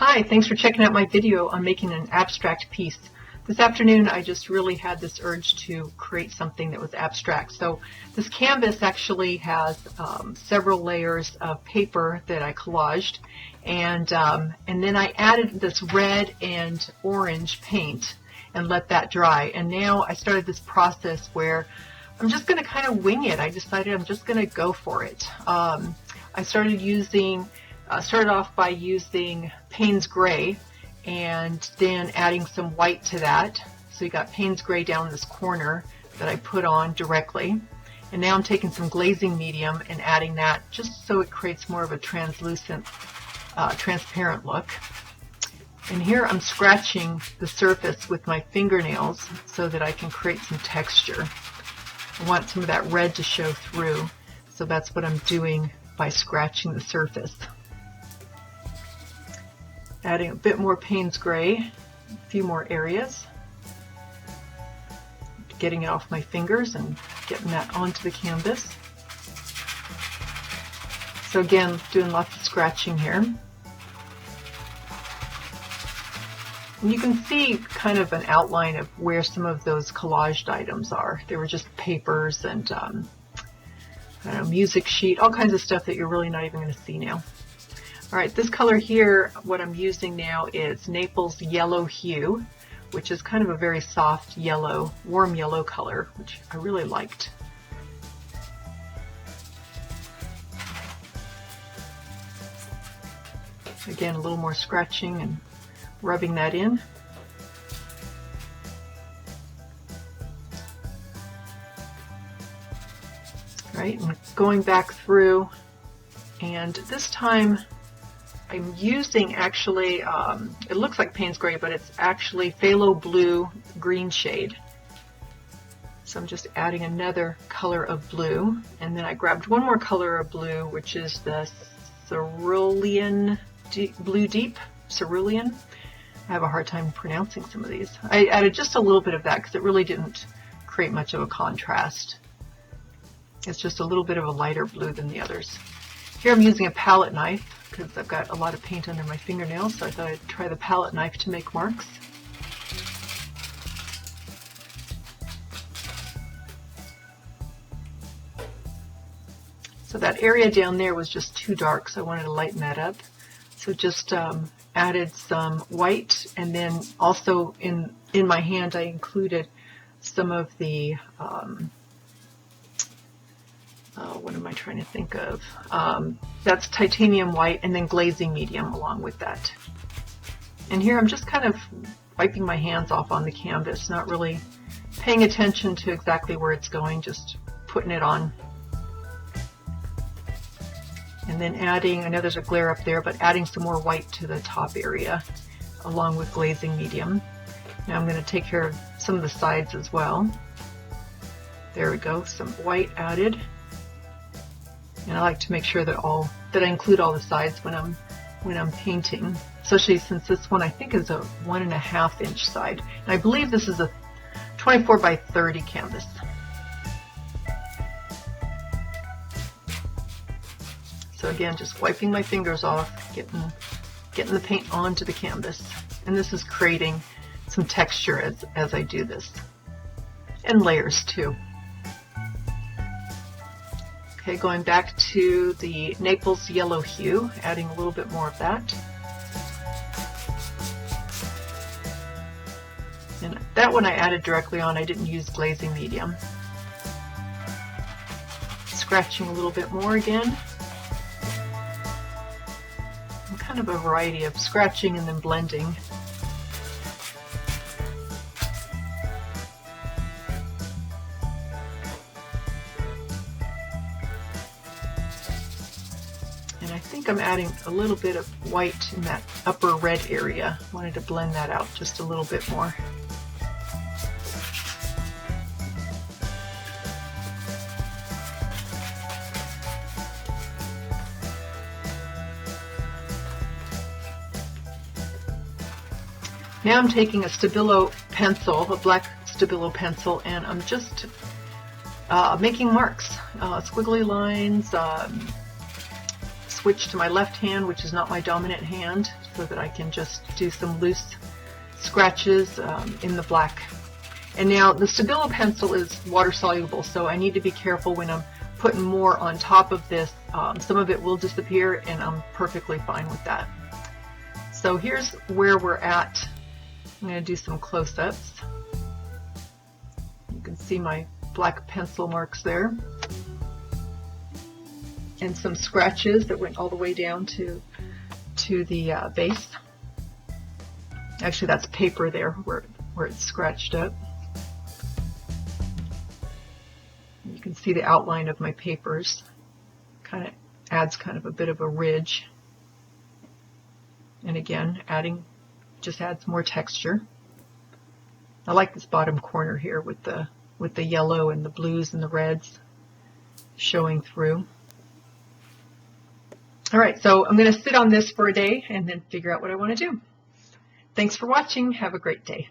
Hi, thanks for checking out my video on making an abstract piece. This afternoon I just really had this urge to create something that was abstract. So this canvas actually has several layers of paper that I collaged, and then I added this red and orange paint and let that dry. And now I started this process where I'm just going to kind of wing it. I decided I'm just going to go for it. I started off by using Payne's Gray and then adding some white to that. So you got Payne's Gray down in this corner that I put on directly. And now I'm taking some glazing medium and adding that just so it creates more of a translucent, transparent look. And here I'm scratching the surface with my fingernails so that I can create some texture. I want some of that red to show through, so that's what I'm doing by scratching the surface. Adding a bit more Payne's Gray, a few more areas. Getting it off my fingers and getting that onto the canvas. So again, doing lots of scratching here. And you can see kind of an outline of where some of those collaged items are. They were just papers and I don't know, music sheet, all kinds of stuff that you're really not even going to see now. All right, this color here, what I'm using now is Naples Yellow Hue, which is kind of a very soft yellow, warm yellow color, which I really liked. Again, a little more scratching and rubbing that in. Right, and going back through, and this time I'm using actually, it looks like Payne's Gray, but it's actually phthalo blue green shade. So I'm just adding another color of blue, and then I grabbed one more color of blue, which is the cerulean blue deep, cerulean. I have a hard time pronouncing some of these. I added just a little bit of that because it really didn't create much of a contrast. It's just a little bit of a lighter blue than the others. Here I'm using a palette knife because I've got a lot of paint under my fingernails, so I thought I'd try the palette knife to make marks. So that area down there was just too dark, so I wanted to lighten that up. So just added some white, and then also in my hand I included some of the what am I trying to think of? That's titanium white and then glazing medium along with that. And here I'm just kind of wiping my hands off on the canvas, not really paying attention to exactly where it's going, just putting it on. And then adding, I know there's a glare up there, but adding some more white to the top area along with glazing medium. Now I'm going to take care of some of the sides as well. There we go, some white added. And I like to make sure that I include all the sides when I'm painting, especially since this one I think is a 1.5 inch side. And I believe this is a 24 by 30 canvas. So again, just wiping my fingers off, getting the paint onto the canvas. And this is creating some texture as I do this. And layers too. Okay, going back to the Naples Yellow Hue, adding a little bit more of that. And that one I added directly on, I didn't use glazing medium. Scratching a little bit more again. And kind of a variety of scratching and then blending. And I think I'm adding a little bit of white in that upper red area. I wanted to blend that out just a little bit more. Now I'm taking a Stabilo pencil, a black Stabilo pencil, and I'm just making marks, squiggly lines, switch to my left hand, which is not my dominant hand, so that I can just do some loose scratches in the black. And now the Stabilo pencil is water soluble, so I need to be careful when I'm putting more on top of this. Some of it will disappear, and I'm perfectly fine with that. So here's where we're at. I'm going to do some close-ups. You can see my black pencil marks there, and some scratches that went all the way down to the base. Actually, that's paper there where it's scratched up. You can see the outline of my papers. Kind of adds kind of a bit of a ridge. And again, just adds more texture. I like this bottom corner here with the yellow and the blues and the reds showing through. All right, so I'm going to sit on this for a day and then figure out what I want to do. Thanks for watching. Have a great day.